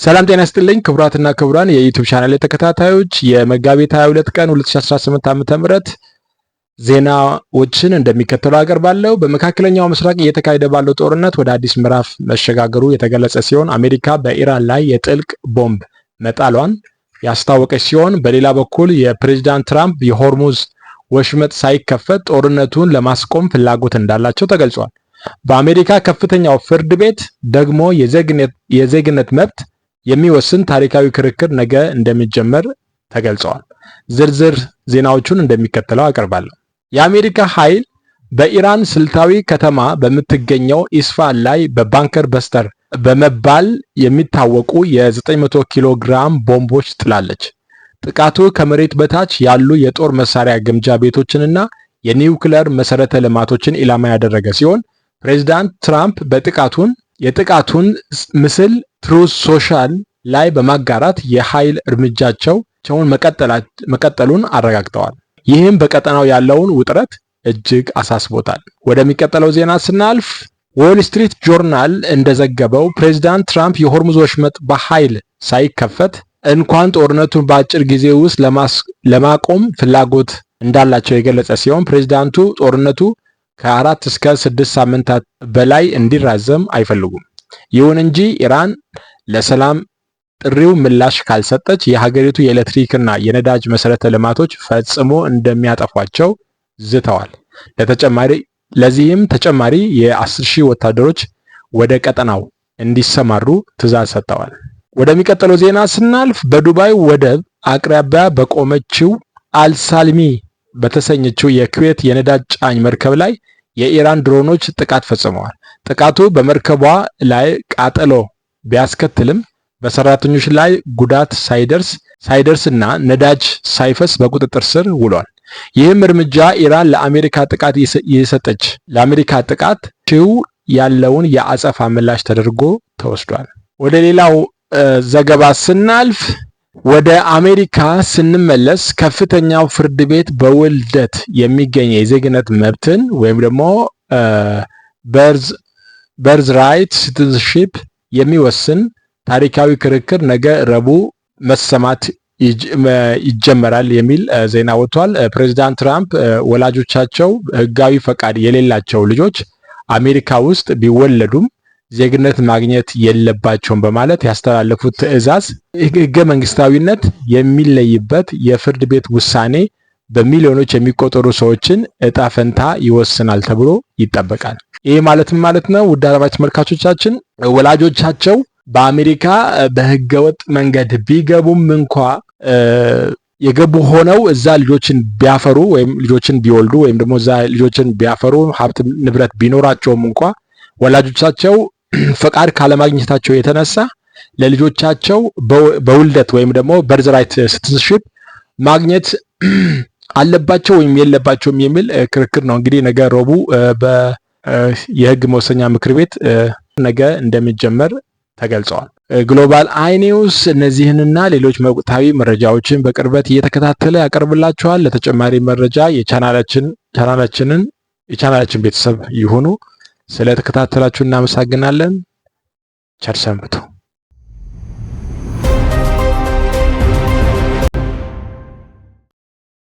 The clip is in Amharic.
ሰላም ጤና ይስጥልኝ ክቡራትና ክቡራን የዩቲዩብ ቻናል ተከታታዮች የመጋቢት 22 ቀን 2018 ዓ.ም ዜናዎችን እንደሚከተለው አቀርባለሁ። በመካከለኛው ምስራቅ እየተካሄደ ባለው ጦርነት ወደ አዲስ ምዕራፍ መሸጋገሩ የተገለጸ ሲሆን አሜሪካ በኢራን ላይ የጥልቅ ቦምብ መጣሏን ያስታወቀች ሲሆን በሌላ በኩል የፕሬዝዳንት ትራምፕ የሆርሙዝ ወሽመጥ ሳይከፈት ጦርነቱን ለማስቆም ፍላጎት እንዳላቸው ተገልጿል። በአሜሪካ ከፍተኛው ፍርድ ቤት ደግሞ የዜግነት መብት የሚወስን ታሪካዊ ክርክር ነገ እንደሚጀመር ተገልጿል። ዝርዝር ዜናዎቹን እንደሚከተለው አቀርባለሁ። የአሜሪካ ኃይል በኢራን ስልታዊ ከተማ በምትገኘው ኢስፋሃን ላይ በባንከር በስተር በመባል የሚታወቁ የ900 ኪሎ ግራም ቦምቦች ጥላለች። ጥቃቱ ከመሬት በታች ያሉ የጦር መሳሪያ ግምጃ ቤቶችንና የኒውክሌር መሰረተ ልማቶችን ኢላማ ያደረገ ሲሆን ፕሬዝዳንት ትራምፕ የጥቃቱን ምስል ትሩዝ ሶሻል ላይ በማጋራት የኃይል እርምጃቸውን መቀጠሉን አረጋግጠዋል። ይህም በቀጠናው ያለውን ውጥረት እጅግ አሳስቦታል። ወደሚቀጥለው ዜና ስናልፍ ዎል ስትሪት ጆርናል እንደዘገበው ፕሬዝዳንት ትራምፕ የሆርሙዝ ወሽመጥ በኃይል ሳይከፈት እንኳን ጦርነቱን በአጭር ጊዜ ውስጥ ለማቆም ፍላጎት እንዳላቸው የገለጸ ሲሆን ፕሬዝዳንቱ ጦርነቱ ከ4 እስከ 6 ሳምንታት በላይ እንዲራዘም አይፈልጉም። ይሁን እንጂ ኢራን ለሰላም ጥሪው ምላሽ ካልሰጠች የሀገሪቱ የኤሌክትሪክና የነዳጅ መሰረተ ልማቶች ፈጽሞ እንደሚያጠፏቸው ዝተዋል። ለዚህም ተጨማሪ የ10,000 ወታደሮች ወደ ቀጠናው እንዲሰማሩ ትዕዛዝ ሰጥተዋል። ወደሚቀጥለው ዜና ስናልፍ በዱባይ ወደብ አቅራቢያ በቆመችው አልሳልሚ በተሰኘችው የኩዌት የነዳጅ ጫኝ መርከብ ላይ የኢራን ድሮኖች ጥቃት ፈጽመዋል። ጥቃቱ በመርከቧ ላይ ቃጠሎ ቢያስከትልም በሰራተኞች ላይ ጉዳት ሳይደርስና ነዳጅ ሳይፈስ በቁጥጥር ስር ውሏል። ይህም እርምጃ ኢራን ለአሜሪካ ጥቃት ያለውን የአጸፋ ምላሽ ተደርጎ ተወስዷል። ወደ ሌላው ዘገባ ስናልፍ ወደ አሜሪካ ስንመለስ ከፍተኛው ፍርድ ቤት በውልደት የሚገኝ የዜግነት መብትን ወይም ደግሞ በርዝ ራይት ሲቲዝንሺፕ የሚወስን ታሪካዊ ክርክር ነገ ረቡዕ መሰማት ይጀመራል የሚል ዜና ወጥቷል። ፕሬዝዳንት ትራምፕ ወላጆቻቸው ሕጋዊ ፈቃድ የሌላቸው ልጆች አሜሪካ ውስጥ ቢወለዱም ዜግነት ማግኘት የለባቸውም በማለት ያስተላለፉት ትዕዛዝ ሕገ መንግስታዊነት የሚለይበት የፍርድ ቤት ውሳኔ በሚሊዮኖች የሚቆጠሩ ሰዎችን እጣ ፈንታ ይወስናል ተብሎ ይጠበቃል። ይህ ማለት ነው ውድ አድማጭ ተመልካቾቻችን ወላጆቻቸው በአሜሪካ በህገወጥ መንገድ ቢገቡም እንኳ የገቡ ሆነው እዛ ልጆችን ቢያፈሩ ወይም ልጆችን ቢወልዱ ወይም ደግሞ እዛ ልጆችን ቢያፈሩ ሀብት ንብረት ቢኖራቸውም እንኳ ወላጆቻቸው ፈቃድ ካለማግኘታቸው የተነሳ ለልጆቻቸው በውልደት ወይም ደግሞ በርዝ ራይት ሲቲዝንሺፕ ማግኘት አለባቸው ወይም የለባቸውም የሚል ክርክር ነው። እንግዲህ ነገ ረቡዕ የህግ መወሰኛ ምክር ቤት ነገ እንደሚጀመር ተገልጸዋል። ግሎባል አይ ኒውስ እነዚህንና ሌሎች ወቅታዊ መረጃዎችን በቅርበት እየተከታተለ ያቀርብላችኋል። ለተጨማሪ መረጃ የቻናላችን ቤተሰብ ይሁኑ። ስለተከታተላችሁ እናመሰግናለን። ቸር ሰንብቱ።